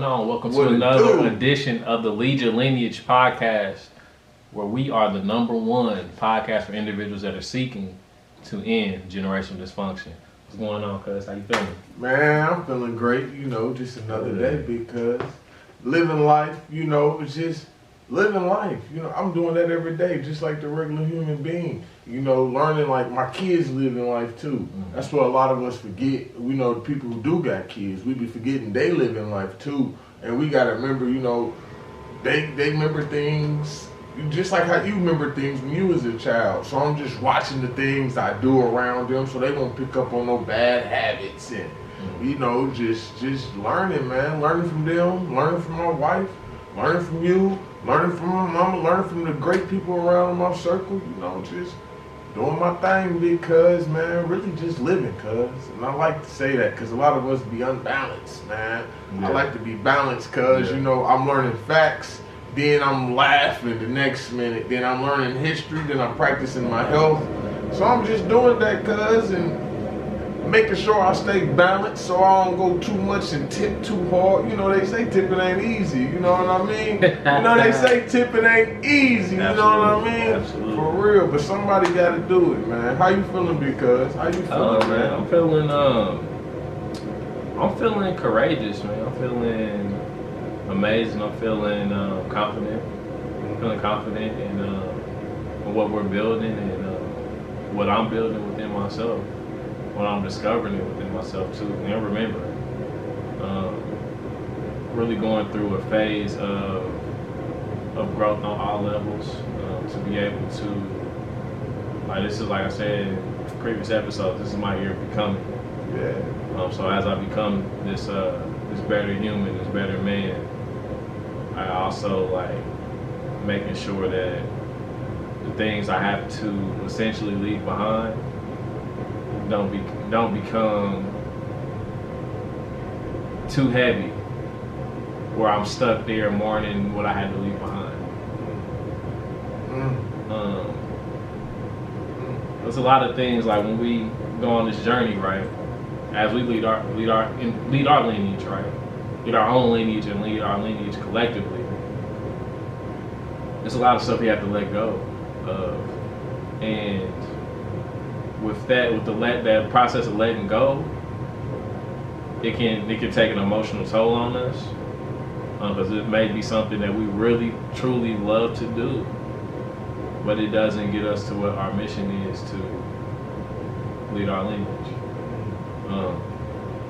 Welcome to another edition of the Lead Your Lineage podcast, where we are the #1 podcast for individuals that are seeking to end generational dysfunction. What's going on, cuz? How you feeling? Man, I'm feeling great, just another day because living life, it's just living life. I'm doing that every day, just like the regular human being. Learning like my kids living life too. Mm-hmm. That's what a lot of us forget. We know the people who do got kids, we be forgetting they live in life too. And we gotta remember, they remember things just like how you remember things when you was a child. So I'm just watching the things I do around them so they won't pick up on no bad habits and just learning, man. Learning from them, learning from my wife, learning from you, learning from my mama, learning from the great people around in my circle, just doing my thing because, man, really just living, cuz. And I like to say that because a lot of us be unbalanced, man. Yeah. I like to be balanced because, I'm learning facts, then I'm laughing the next minute, then I'm learning history, then I'm practicing my health. So I'm just doing that, cuz, and making sure I stay balanced so I don't go too much and tip too hard. They say tipping ain't easy, you know what I mean? They say tipping ain't easy, you know what I mean? Absolutely. For real, but somebody gotta do it, man. How you feeling, because? How you feeling, man? I'm feeling courageous, man. I'm feeling amazing. I'm feeling confident. I'm feeling confident in what we're building and what I'm building within myself. When I'm discovering it within myself too, and remembering, really going through a phase of growth on all levels, to be able to, this is like I said in previous episodes, this is my year of becoming. Yeah. So as I become this better human, this better man, I also making sure that the things I have to essentially leave behind don't become too heavy where I'm stuck there mourning what I had to leave behind. There's a lot of things when we go on this journey, right? As we lead our lineage, right? Lead our own lineage and lead our lineage collectively. There's a lot of stuff you have to let go of, and with that process of letting go, it can take an emotional toll on us, because it may be something that we really truly love to do, but it doesn't get us to what our mission is, to lead our lineage,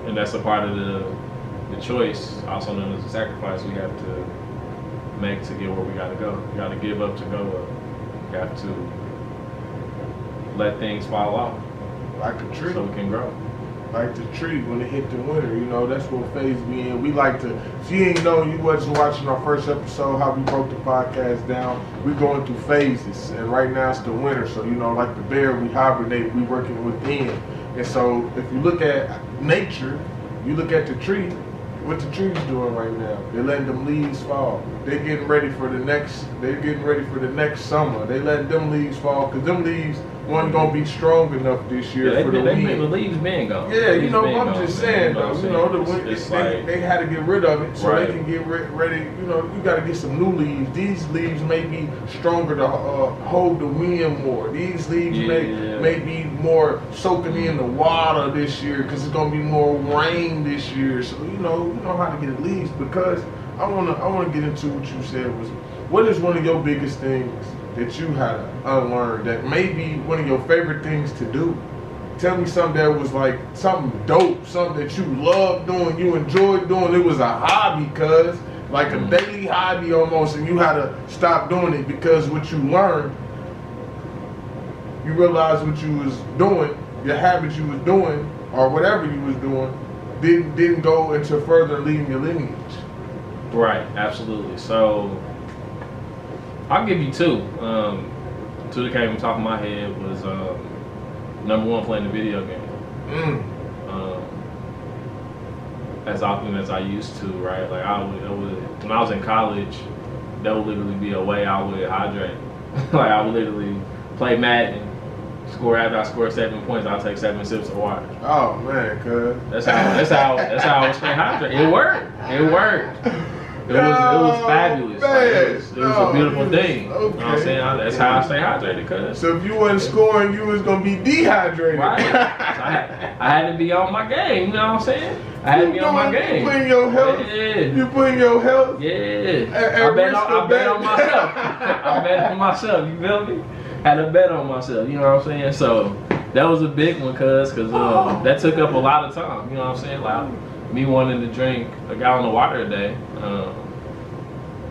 and that's a part of the choice, also known as the sacrifice we have to make to get where we got to go. We got to give up to go up. We have to let things fall off, like a tree, so we can grow. Like the tree when it hit the winter, that's what phase we in. We like to, if you ain't know, you wasn't watching our first episode, how we broke the podcast down, we going through phases, and right now it's the winter, so like the bear, we hibernate, we working within. And so if you look at nature, you look at the tree, what the tree's doing right now, they're letting them leaves fall. They're getting ready for the next summer. They letting them leaves fall, because them leaves wasn't gonna be strong enough this year for the wind. The leaves been gone. Yeah, I'm just saying though, the wind, they had to get rid of it so they can get ready. You got to get some new leaves. These leaves may be stronger to hold the wind more. These leaves may be more soaking in the water this year because it's gonna be more rain this year. So you know how to get leaves, because I wanna get into what you said was, what is one of your biggest things that you had to unlearn, that may be one of your favorite things to do? Tell me something that was something dope, something that you loved doing, you enjoyed doing. It was a hobby, cuz, like a daily hobby almost, and you had to stop doing it because what you learned, you realized what you was doing, your habits you was doing, or whatever you was doing, didn't go into further leading your lineage. Right, absolutely. So I'll give you two. Two that came on top of my head was #1, playing the video game. As often as I used to, right? I would when I was in college, that would literally be a way I would hydrate. I would literally play Madden After I score 7 points, I'll take 7 sips of water. Oh man, cuz. That's how I was staying hydrated. It worked. It was fabulous. Like, it was a beautiful thing. Okay. You know what I'm saying? That's how I stay hydrated, cuz. So if you wasn't scoring, you was gonna be dehydrated. Right. So I had to be on my game, you know what I'm saying? I had to be on my game. You putting your health. Yeah. You putting your health. Yeah. I bet on myself. I bet on myself. You feel me? Had to bet on myself. You know what I'm saying? So that was a big one, cuz that took up a lot of time. You know what I'm saying? Like me wanting to drink a gallon of water a day.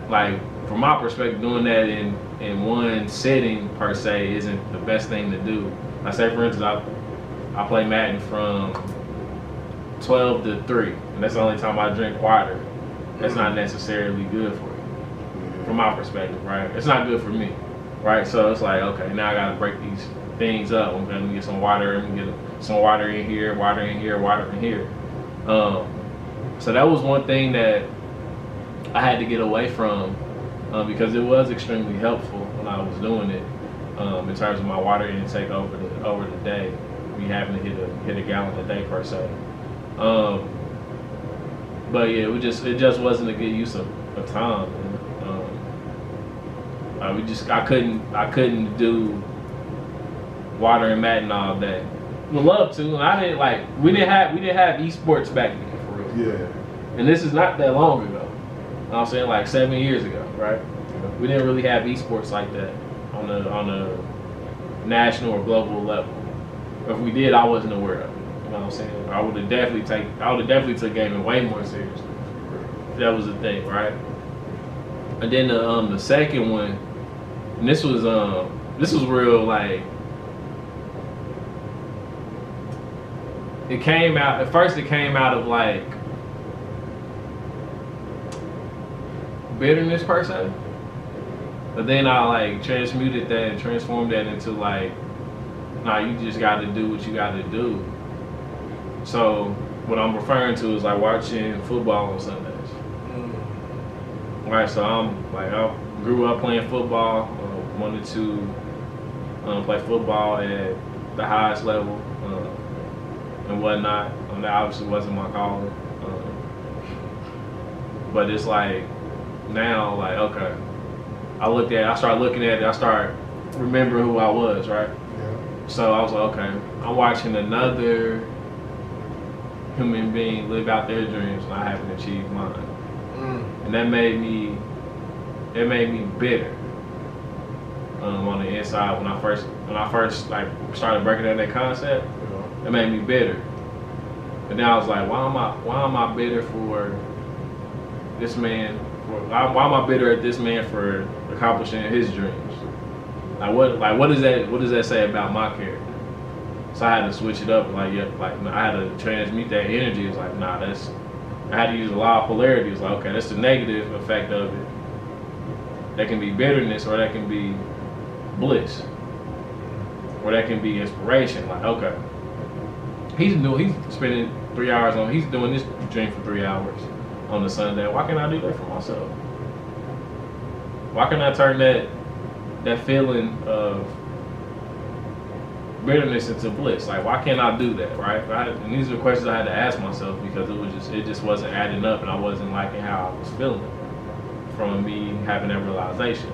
Like from my perspective, doing that in one sitting per se isn't the best thing to do. Like say for instance, I play Madden from 12 to 3, and that's the only time I drink water. That's not necessarily good for you, from my perspective, right? It's not good for me, right? So it's like, okay, now I gotta break these things up. I'm gonna get some water, I'm gonna get some water in here, water in here, water in here. So that was one thing that I had to get away from because it was extremely helpful when I was doing it in terms of my water intake over the day. Me having to hit a gallon a day per se. But yeah, it just wasn't a good use of time. I couldn't do water and Madden all day. Would love to, and I didn't like. We didn't have esports back then for real. Yeah. And this is not that long ago. You know what I'm saying, like 7 years ago, right? We didn't really have esports like that on a national or global level. If we did, I wasn't aware of it. You know what I'm saying? I would have definitely took gaming way more seriously. That was the thing, right? And then the second one, and this was real, like it came out of like bitterness per se, but then I like transmuted that and transformed that into like, nah, you just got to do what you got to do. So what I'm referring to is like watching football on Sundays. Right, so I grew up playing football, wanted to play football at the highest level and whatnot. That obviously wasn't my calling, but it's like now, like okay, I started looking at it, I started remembering who I was, right? Yeah. So I was like, okay, I'm watching another human being live out their dreams and I haven't achieved mine. And that made me bitter on the inside when I first like started breaking down that concept. It made me bitter. And then I was like, why am I bitter for this man? Why am I bitter at this man for accomplishing his dreams? What does that say about my character? So I had to switch it up. I had to transmute that energy. It's like, nah, I had to use a lot of polarity. It's like, okay, that's the negative effect of it. That can be bitterness, or that can be bliss, or that can be inspiration. Like, okay, he's spending 3 hours he's doing this dream for 3 hours on the Sunday. Why can't I do that for myself? Why can't I turn that feeling of bitterness into bliss? Like, why can't I do that, right? And these are questions I had to ask myself because it just wasn't adding up, and I wasn't liking how I was feeling from me having that realization.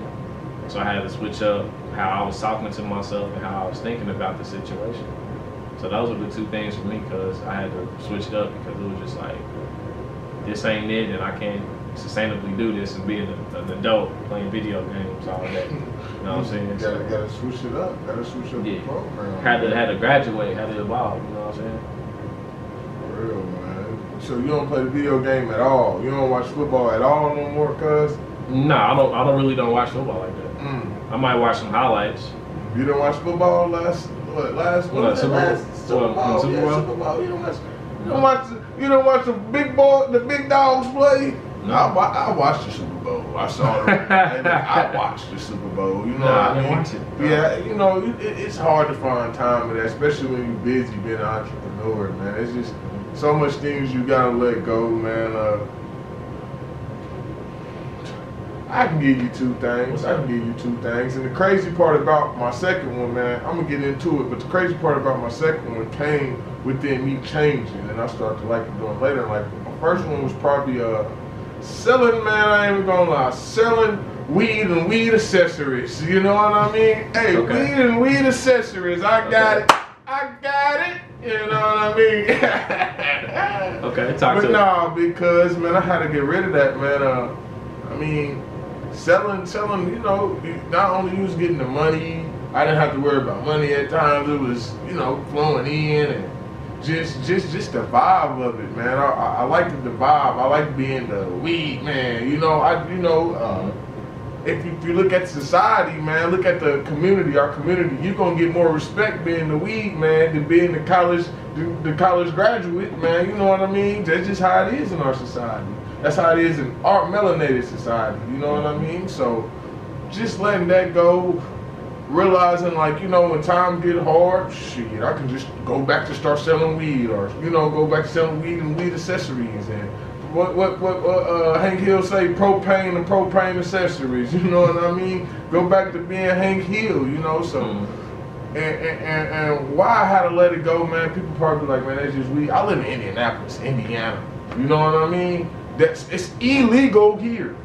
So I had to switch up how I was talking to myself and how I was thinking about the situation. So those were the two things for me, because I had to switch it up because it was just like, this ain't it, and I can't sustainably do this and be an adult playing video games all day. You know what I'm saying? Gotta switch it up. Gotta switch up the program. Had to graduate, had to evolve, you know what I'm saying? For real, man. So you don't play the video game at all? You don't watch football at all no more, cuz? Nah, I don't really watch football like that. I might watch some highlights. You didn't watch football last Super Bowl? Yeah, Super Bowl. You don't watch the big dogs play? No, I watched the Super Bowl. I saw it. And I watched the Super Bowl. You know what I mean? Didn't watch it. Yeah, you know, it's hard to find time for that, especially when you're busy being an entrepreneur, man. It's just so much things you gotta let go, man. I can give you two things. And the crazy part about my second one, man, I'm gonna get into it, but the crazy part about my second one came within me changing, and I started to like it doing later. Like my first one was probably selling, man, I ain't even gonna lie, selling weed and weed accessories. You know what I mean? Hey, weed and weed accessories. I got it. You know what I mean? Okay, talk to me. But no, because man, I had to get rid of that, man. I mean, selling, you know, not only you was getting the money, I didn't have to worry about money at times. It was, you know, flowing in and just the vibe of it, man. I liked the vibe. I like being the weed man. You know, if you look at society, man, look at the community, our community, you're gonna get more respect being the weed man than being the college graduate, man. You know what I mean? That's just how it is in our society. That's how it is in our melanated society. You know what I mean? So just letting that go, realizing like, you know, when times get hard, shit, I can just go back to start selling weed, or, you know, go back to selling weed and weed accessories, and what Hank Hill say, propane and propane accessories, you know what I mean? Go back to being Hank Hill, you know, so and why I had to let it go, man, people probably like, man, that's just weed. I live in Indianapolis, Indiana, you know what I mean? It's illegal here.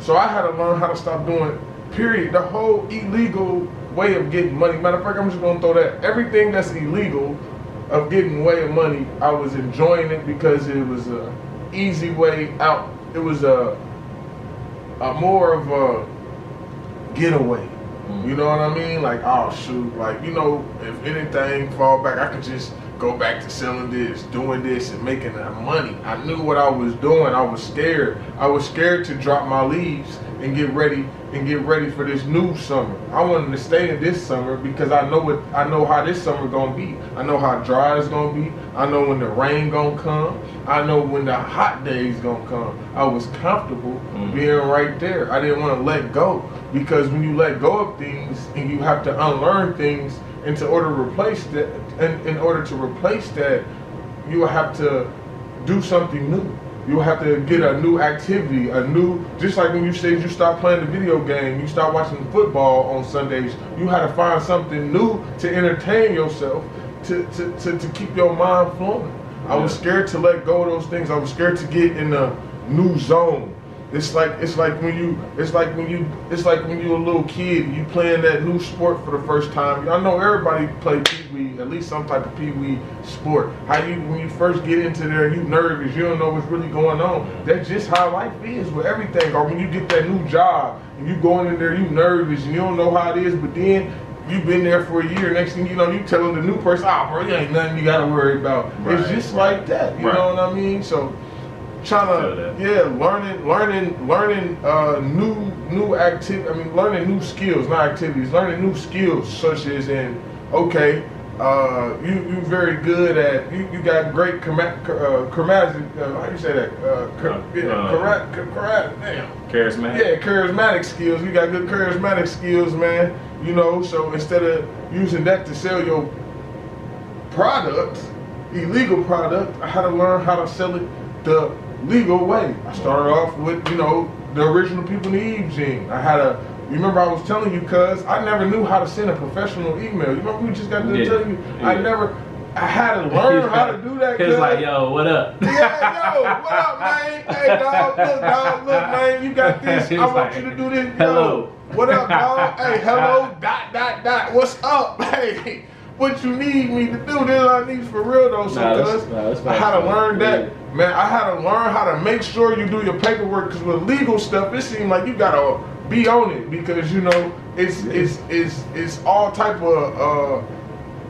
So I had to learn how to stop doing it, period. The whole illegal way of getting money. Matter of fact, I'm just gonna throw that. Everything that's illegal of getting way of money, I was enjoying it because it was a easy way out. It was a more of a getaway. You know what I mean? Like, oh shoot, like, you know, if anything fall back, I could just go back to selling this, doing this, and making that money. I knew what I was doing. I was scared. I was scared to drop my leaves and get ready for this new summer. I wanted to stay in this summer because I know how this summer gonna be. I know how dry it's gonna be. I know when the rain gonna come. I know when the hot days gonna come. I was comfortable being right there. I didn't want to let go, because when you let go of things and you have to unlearn things, and in order to replace that, you will have to do something new. You'll have to get a new activity, just like when you said you stop playing the video game, you stop watching football on Sundays, you had to find something new to entertain yourself, to keep your mind flowing. I was scared to let go of those things. I was scared to get in a new zone. It's like when you a little kid, you playing that new sport for the first time. I know everybody play pee-wee, at least some type of pee-wee sport. When you first get into there, you nervous, you don't know what's really going on. That's just how life is with everything. Or when you get that new job and you going in there, you nervous and you don't know how it is, but then you've been there for a year. Next thing you know, you telling the new person, "Oh, bro, you ain't nothing you gotta worry about." Right, it's just like that. You know what I mean? So, learning new activity. I mean, learning new skills, not activities. Learning new skills, such as you very good at you got great chromatic. How you say that? Charismatic. Yeah, charismatic skills. You got good charismatic skills, man. You know, so instead of using that to sell your products, illegal product, I had to learn how to sell it the legal way. I started off with, you know, the original People in the Eve gene. Remember I was telling you, cuz I never knew how to send a professional email. You remember we just got to tell you? Yeah. I had to learn how to do that. It's like, yo, what up? Yeah, yo, what up, man? Hey, dog, look, man, you got this. I want you to do this. Hello. What up, dog? Hey, hello, ... What's up? Hey, what you need me to do? This I need for real though. So, I had to learn that. Man, I had to learn how to make sure you do your paperwork, because with legal stuff, it seems like you gotta be on it, because you know it's all type of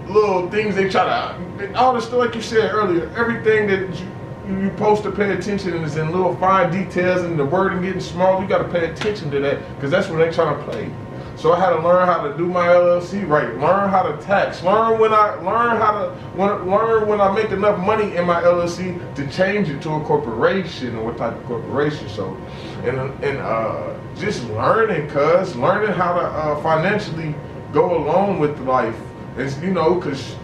little things they try to, all the stuff like you said earlier, everything that you supposed to pay attention is in little fine details, and the wording getting small. You got to pay attention to that, because that's when they trying to play. So I had to learn how to do my LLC right, learn how to tax, learn when I make enough money in my LLC to change it to a corporation, or what type of corporation. So, and just learning how to financially go along with life. It's, you know, because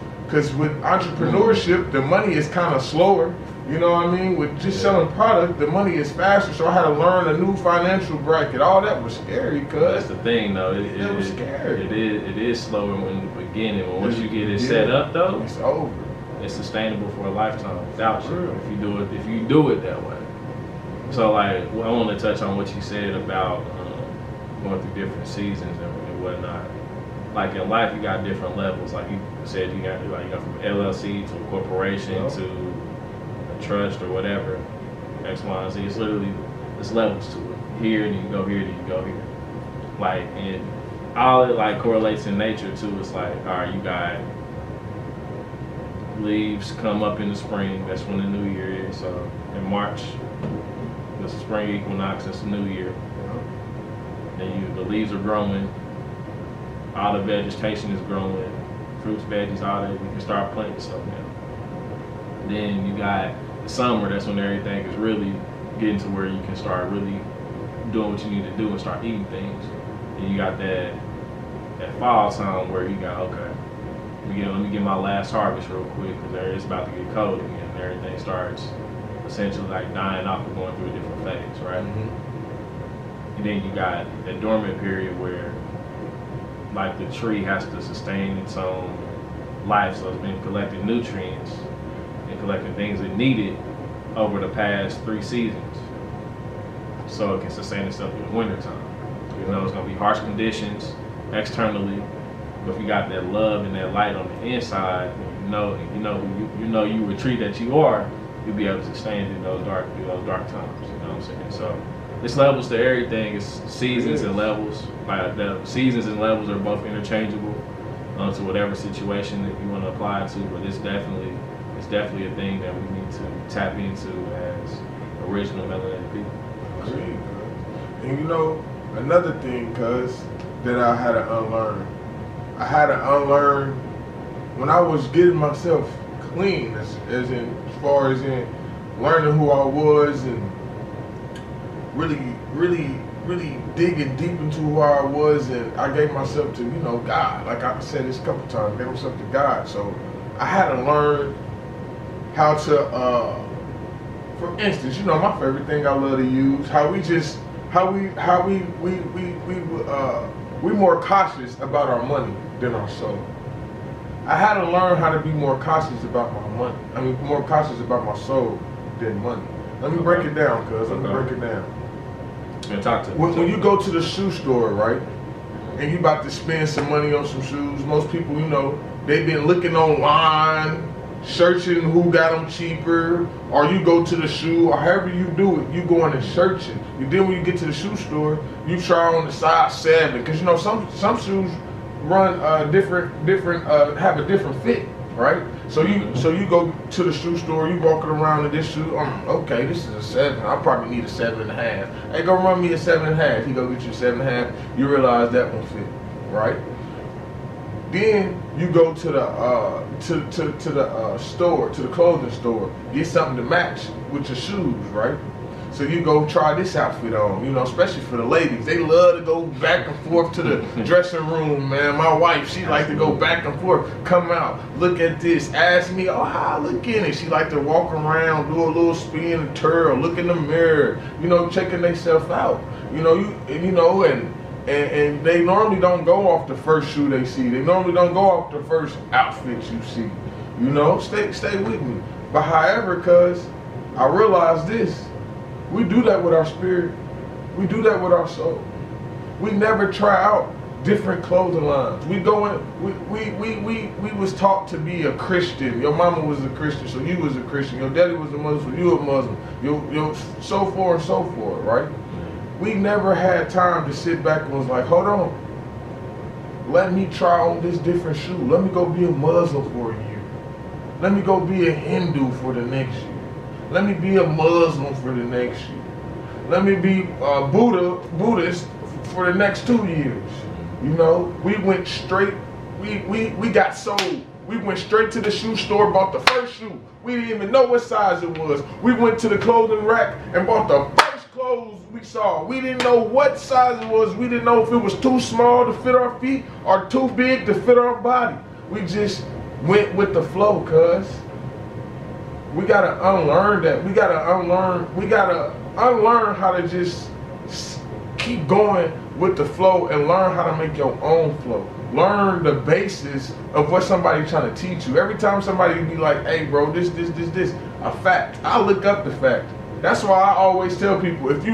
with entrepreneurship, the money is kind of slower. You know what I mean? With just selling product, the money is faster. So I had to learn a new financial bracket. All that was scary, cuz. That's the thing, though. It was scary. It is slower in the beginning, but once you get it set up, though, it's over. It's sustainable for a lifetime without you. Real. If you do it that way. So like, I want to touch on what you said about going through different seasons and whatnot. Like in life, you got different levels. Like you said, you got from LLC to a corporation to a trust or whatever, X, Y, and Z. It's literally there's levels to it. Here, then you go here, then you go here. Like, and all it like correlates in nature too. It's like, all right, you got leaves come up in the spring. That's when the new year is. So in March, the spring equinox. That's the new year. Then the leaves are growing. All the vegetation is growing. Fruits, veggies, all that. You can start planting stuff now. Then you got the summer. That's when everything is really getting to where you can start really doing what you need to do and start eating things. And you got that fall time where you got, okay, let me get my last harvest real quick because it's about to get cold again and everything starts essentially like dying off and going through a different phase, right? Mm-hmm. And then you got that dormant period where like the tree has to sustain its own life, so it's been collecting nutrients and collecting things it needed over the past 3 seasons so it can sustain itself in the wintertime. You know, it's gonna be harsh conditions externally, but if you got that love and that light on the inside, you know you a tree that you are, you'll be able to sustain through those dark times. You know what I'm saying? So it's levels to everything. It's seasons and levels. Like the seasons and levels are both interchangeable to whatever situation that you want to apply it to. But it's definitely a thing that we need to tap into as original melanated people. Agreed. And you know, another thing, cuz, that I had to unlearn. I had to unlearn when I was getting myself clean, as far as in learning who I was and really digging deep into who I was, and I gave myself to, God. Like I said this a couple times, I gave myself to God. So I had to learn how to, for instance, my favorite thing I love to use, we're more cautious about our money than our soul. I had to learn how to be more cautious about my money. I mean, more cautious about my soul than money. Let me break it down, cuz. Let me break it down. Yeah, talk to me. When you go to the shoe store, right, and you about to spend some money on some shoes, most people, they've been looking online, searching who got them cheaper, or you go to the shoe, or however you do it, you go in and searching. Then when you get to the shoe store, you try on the size 7, because some shoes run have a different fit, right? So you go to the shoe store, you walking around in this shoe, okay, this is a 7. I probably need a 7.5. Hey, go run me a 7.5. He go get you a 7.5. You realize that won't fit, right? Then you go to the store, to the clothing store, get something to match with your shoes, right? So you go try this outfit on, especially for the ladies. They love to go back and forth to the dressing room, man. My wife, she like to go back and forth, come out, look at this, ask me, oh, how I look in it. She like to walk around, do a little spin and twirl, look in the mirror, checking themselves out, and they normally don't go off the first shoe they see. They normally don't go off the first outfit you see. Stay with me. But however, cuz I realized this. We do that with our spirit. We do that with our soul. We never try out different clothing lines. We go in, we was taught to be a Christian. Your mama was a Christian, so you was a Christian. Your daddy was a Muslim, so you a Muslim. So forth and so forth, right? We never had time to sit back and was like, hold on. Let me try on this different shoe. Let me go be a Muslim for a year. Let me go be a Hindu for the next year. Let me be a Muslim for the next year. Let me be a Buddhist for the next 2 years. We went straight, we got sold. We went straight to the shoe store, bought the first shoe. We didn't even know what size it was. We went to the clothing rack and bought the first clothes we saw. We didn't know what size it was. We didn't know if it was too small to fit our feet or too big to fit our body. We just went with the flow, cuz. We gotta unlearn that. We gotta unlearn how to just keep going with the flow and learn how to make your own flow. Learn the basis of what somebody's trying to teach you. Every time somebody be like, hey bro, this, a fact. I look up the fact. That's why I always tell people, if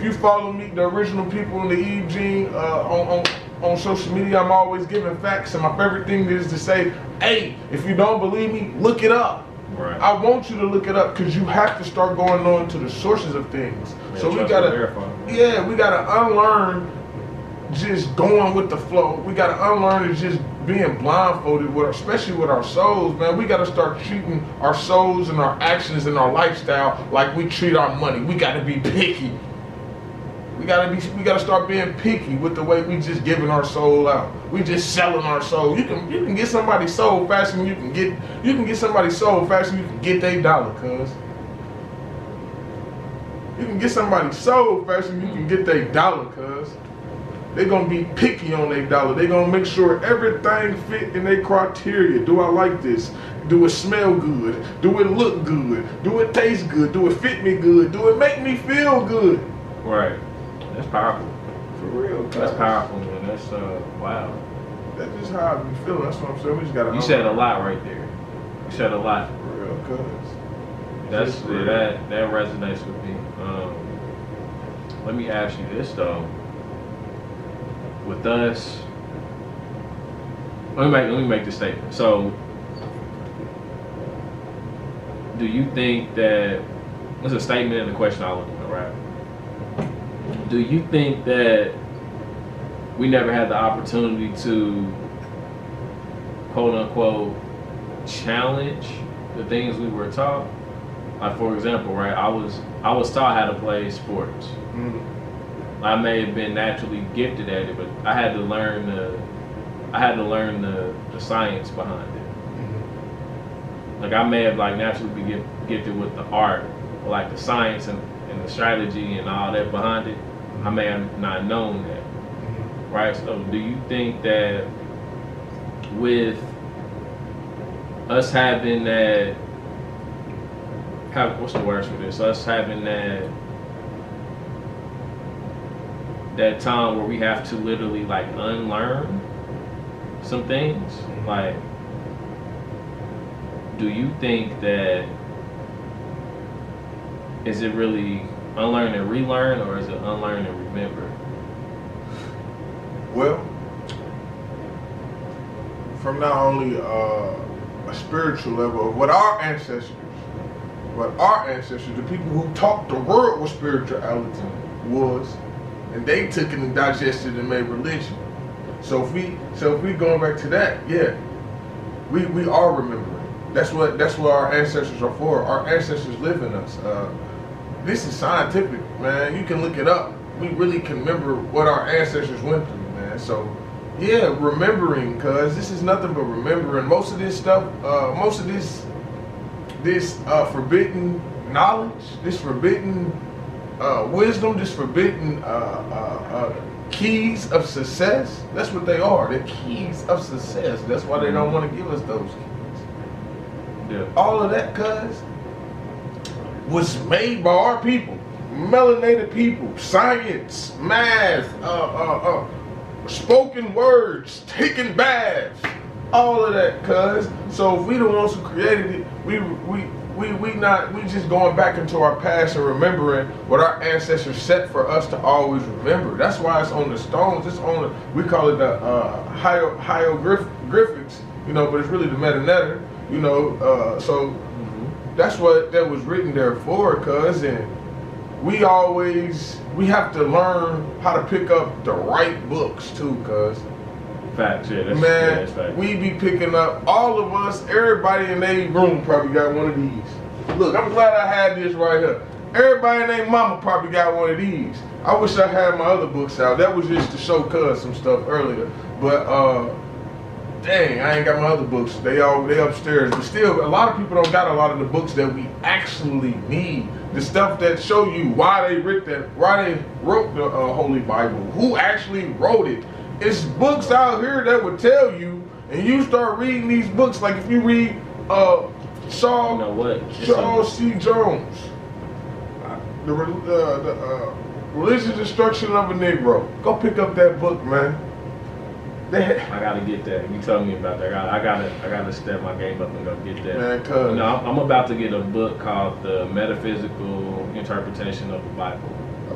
you follow me, the original people in the Eve Gene on social media, I'm always giving facts, and my favorite thing is to say, hey, if you don't believe me, look it up. Right. I want you to look it up because you have to start going on to the sources of things. Yeah, so we gotta unlearn just going with the flow. We gotta unlearn just being blindfolded with, especially with our souls, man. We gotta start treating our souls and our actions and our lifestyle like we treat our money. We gotta be picky. We gotta start being picky with the way we just giving our soul out. We just selling our soul. You can get somebody's soul faster than you can get somebody's soul faster than you can get their dollar, cuz. You can get somebody's soul faster than you can get their dollar, cuz. They're gonna be picky on their dollar. They're gonna make sure everything fit in their criteria. Do I like this? Do it smell good? Do it look good? Do it taste good? Do it fit me good? Do it make me feel good? Right. That's powerful. For real, cuz. That's powerful, man. That's wow. That's just how I be feeling. That's what I'm saying. We just gotta. You said a lot right there. You said a lot. For real, cuz. That resonates with me. Let me ask you this though. With us, let me make this statement. So, do you think that there's a statement and a question I'll look at, right? Do you think that we never had the opportunity to, quote unquote, challenge the things we were taught? Like, for example, right? I was taught how to play sports. Mm-hmm. I may have been naturally gifted at it, but I had to learn the science behind it. Mm-hmm. Like I may have naturally be gifted with the art, or like the science and the strategy and all that behind it. I may have not known that. Mm-hmm. Right? So do you think that with us having that, what's the words for this? Us having that time where we have to literally unlearn some things, do you think that is it really unlearn and relearn, or is it unlearn and remember? Well, from not only a spiritual level of what our ancestors, the people who taught the world what spirituality was, and they took it and digested and made religion. So if we going back to that, yeah, we are remembering. That's what our ancestors are for. Our ancestors live in us. This is scientific, man. You can look it up. We really can remember what our ancestors went through, man. So yeah, remembering, cause this is nothing but remembering. Most of this stuff, this forbidden knowledge, this forbidden wisdom, this forbidden keys of success. That's what they are. They're keys of success. That's why they don't want to give us those keys. Yeah. All of that, cuz, was made by our people, melanated people, science, math, spoken words, taking baths, all of that, cuz. So if we the ones who created it, we just going back into our past and remembering what our ancestors set for us to always remember. That's why it's on the stones. It's on we call it the hieroglyphics, but it's really the metanetter, so that's what that was written there for, cuz. And we have to learn how to pick up the right books too, cuz. Facts, yeah, that's facts. We be picking up, all of us, everybody in their room probably got one of these. Look, I'm glad I had this right here. Everybody in their mama probably got one of these. I wish I had my other books out. That was just to show cuz some stuff earlier. But dang, I ain't got my other books. They upstairs. But still, a lot of people don't got a lot of the books that we actually need. The stuff that show you why they wrote the Holy Bible, who actually wrote it. It's books out here that would tell you, and you start reading these books. Like if you read You know what? Charles C. Jones. The Religious Instruction of a Negro. Go pick up that book, man. I gotta get that. You told me about that. I gotta step my game up and go get that. Man, cause you know, I'm about to get a book called The Metaphysical Interpretation of the Bible.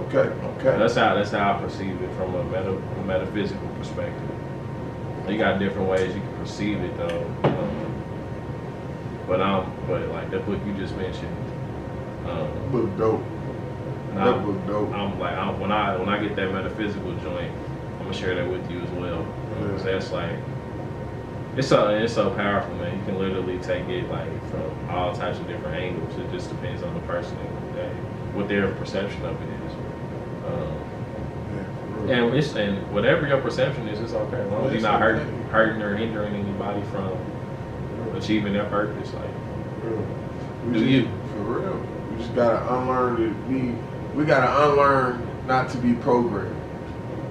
Okay. That's how I perceive it from a metaphysical perspective. You got different ways you can perceive it though. But like the book you just mentioned. Book dope. That book dope. I'm like when I get that metaphysical joint, I'm gonna share that with you as well. Because that's like it's so powerful, man. You can literally take it like from all types of different angles. It just depends on the person and what their perception of it is. And whatever your perception is, it's okay. As long as you're not hurting or hindering anybody from achieving their purpose, like for real. We just gotta unlearn we gotta unlearn not to be programmed.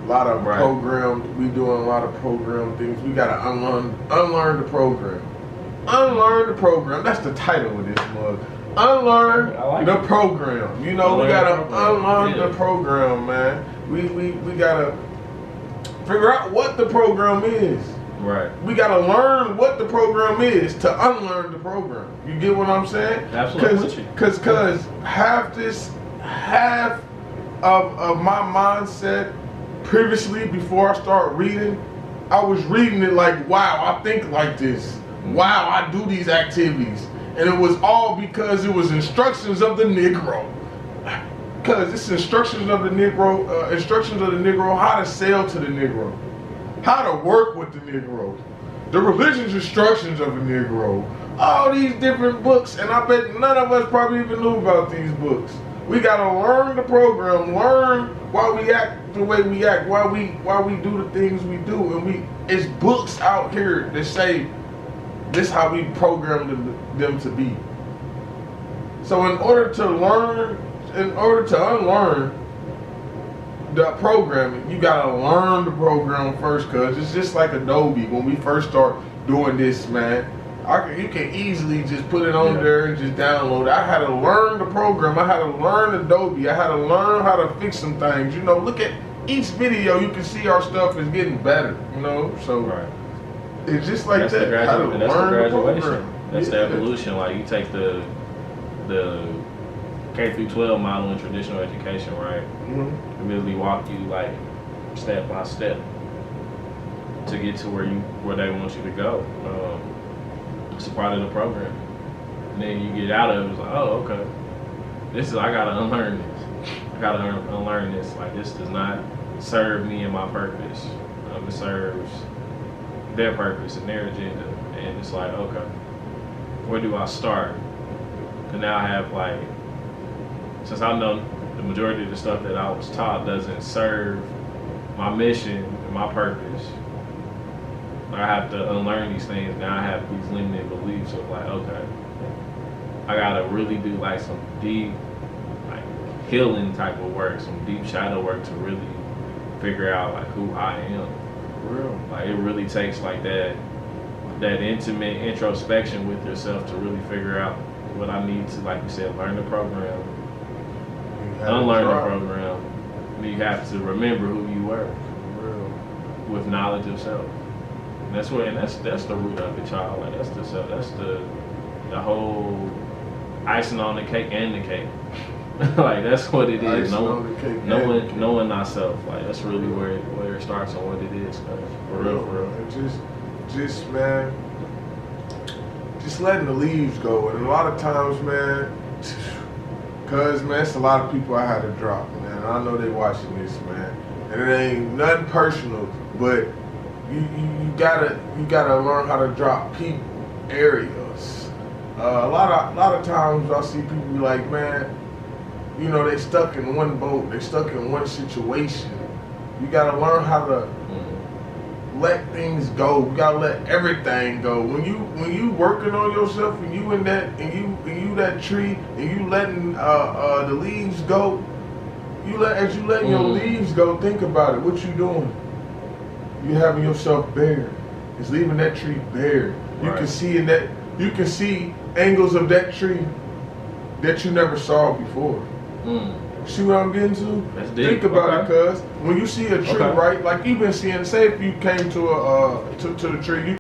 A lot of programmed, we doing a lot of programmed things. We gotta unlearn the program. Unlearn the program. That's the title of this mug. Unlearn the program. You know, we gotta unlearn the program, man. We gotta figure out what the program is. Right. We gotta learn what the program is to unlearn the program. You get what I'm saying? Absolutely. Cause half of my mindset previously, before I start reading, I was reading it like, wow, I think like this. Wow, I do these activities. And it was all because it was instructions of the Negro. Because it's instructions of the Negro, how to sell to the Negro, how to work with the Negro, the religious instructions of the Negro, all these different books, and I bet none of us probably even knew about these books. We gotta learn the program, learn why we act the way we act, why we do the things we do, and it's books out here that say this how we program them to be. So in order to unlearn the programming, you gotta learn the program first, cause it's just like Adobe. When we first start doing this, man, you can easily just put it on there and just download it. I had to learn the program. I had to learn Adobe. I had to learn how to fix some things. You know, look at each video. You can see our stuff is getting better. You know, so it's just like that's that. That's the graduation. That's the evolution. Like you take the K through 12 model in traditional education, right? Mm-hmm. Immediately walk you like step by step to get to where they want you to go. It's a part of the program. And then you get out of it, it's like, oh, okay. I gotta unlearn this. I gotta unlearn this. Like, this does not serve me and my purpose. It serves their purpose and their agenda. And it's like, okay, where do I start? And now I have like, since I know the majority of the stuff that I was taught doesn't serve my mission and my purpose, I have to unlearn these things. Now I have these limiting beliefs of like, okay, I gotta really do like some deep, like healing type of work, some deep shadow work to really figure out like who I am. For real. Like it really takes like that intimate introspection with yourself to really figure out what I need to, like you said, learn the program, unlearn the program. You have to remember who you were. For real. With knowledge of self. And that's the root of it, y'all. Like that's the whole icing on the cake and the cake. Like that's what it is. Knowing thyself. Like that's really where it starts and what it is. For real. And just man, just letting the leaves go. And a lot of times, man, cause man, it's a lot of people I had to drop, man. I know they watching this, man, and it ain't nothing personal, but you gotta learn how to drop people, areas. A lot of times I see people be like, man, you know, they stuck in one boat, they stuck in one situation. You gotta learn how to let things go. You gotta let everything go. When you working on yourself, and you that tree, and you letting the leaves go, as you letting your leaves go, think about it. What you doing? You having yourself bare. It's leaving that tree bare. You can see in that you can see angles of that tree that you never saw before. See what I'm getting to? That's deep. Think about it, cuz when you see a tree, Okay. right? Like you've been seeing, say if you came to a to the tree, you